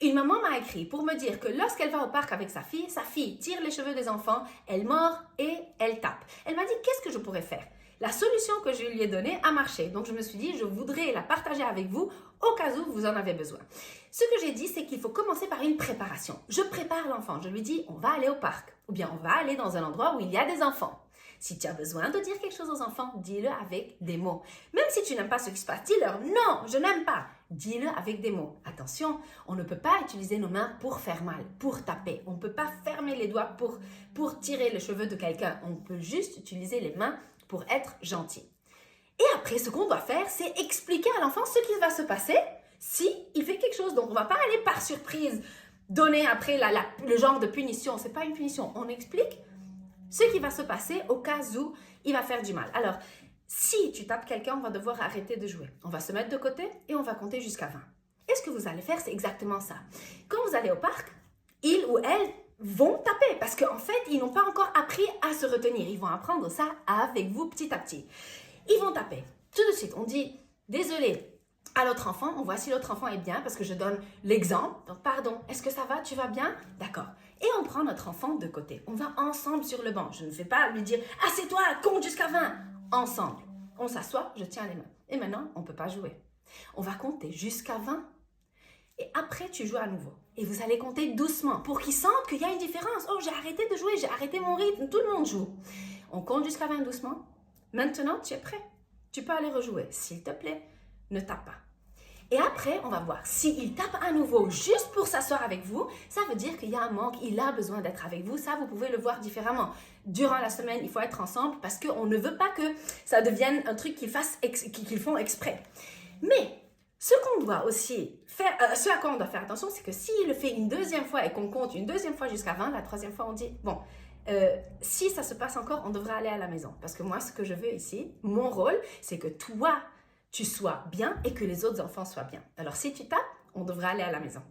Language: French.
Une maman m'a écrit pour me dire que lorsqu'elle va au parc avec sa fille tire les cheveux des enfants, elle mord et elle tape. Elle m'a dit qu'est-ce que je pourrais faire. La solution que je lui ai donnée a marché. Donc je me suis dit je voudrais la partager avec vous au cas où vous en avez besoin. Ce que j'ai dit c'est qu'il faut commencer par une préparation. Je prépare l'enfant. Je lui dis on va aller au parc ou bien on va aller dans un endroit où il y a des enfants. Si tu as besoin de dire quelque chose aux enfants, dis-le avec des mots. Même si tu n'aimes pas ce qui se passe, dis-leur non, je n'aime pas. Dis-le avec des mots. Attention, on ne peut pas utiliser nos mains pour faire mal, pour taper. On ne peut pas fermer les doigts pour tirer les cheveux de quelqu'un. On peut juste utiliser les mains pour être gentil. Et après, ce qu'on doit faire, c'est expliquer à l'enfant ce qui va se passer si il fait quelque chose. Donc, on ne va pas aller par surprise, donner après le genre de punition. Ce n'est pas une punition. On explique ce qui va se passer au cas où il va faire du mal. Alors, si tu tapes quelqu'un, on va devoir arrêter de jouer. On va se mettre de côté et on va compter jusqu'à 20. Et ce que vous allez faire, c'est exactement ça. Quand vous allez au parc, il ou elle vont taper parce qu'en fait, ils n'ont pas encore appris à se retenir. Ils vont apprendre ça avec vous petit à petit. Ils vont taper. Tout de suite, on dit « Désolé » à l'autre enfant. On voit si l'autre enfant est bien parce que je donne l'exemple. Donc, pardon, est-ce que ça va? Tu vas bien? D'accord. Et on prend notre enfant de côté. On va ensemble sur le banc. Je ne fais pas lui dire « Assieds-toi, compte jusqu'à 20 » Ensemble. On s'assoit, je tiens les mains. Et maintenant, on ne peut pas jouer. On va compter jusqu'à 20. Et après, tu joues à nouveau. Et vous allez compter doucement pour qu'ils sentent qu'il y a une différence. Oh, j'ai arrêté de jouer, j'ai arrêté mon rythme. Tout le monde joue. On compte jusqu'à 20 doucement. Maintenant, tu es prêt. Tu peux aller rejouer. S'il te plaît, ne tape pas. Et après, on va voir. S'il tape à nouveau juste pour s'asseoir avec vous, ça veut dire qu'il y a un manque, il a besoin d'être avec vous. Ça, vous pouvez le voir différemment. Durant la semaine, il faut être ensemble parce qu'on ne veut pas que ça devienne un truc qu'ils font exprès. Mais ce qu'on doit aussi faire, ce à quoi on doit faire attention, c'est que s'il le fait une deuxième fois et qu'on compte une deuxième fois jusqu'à 20, la troisième fois, on dit, bon, si ça se passe encore, on devrait aller à la maison. Parce que moi, ce que je veux ici, mon rôle, c'est que toi, tu sois bien et que les autres enfants soient bien. Alors, si tu tapes, on devrait aller à la maison.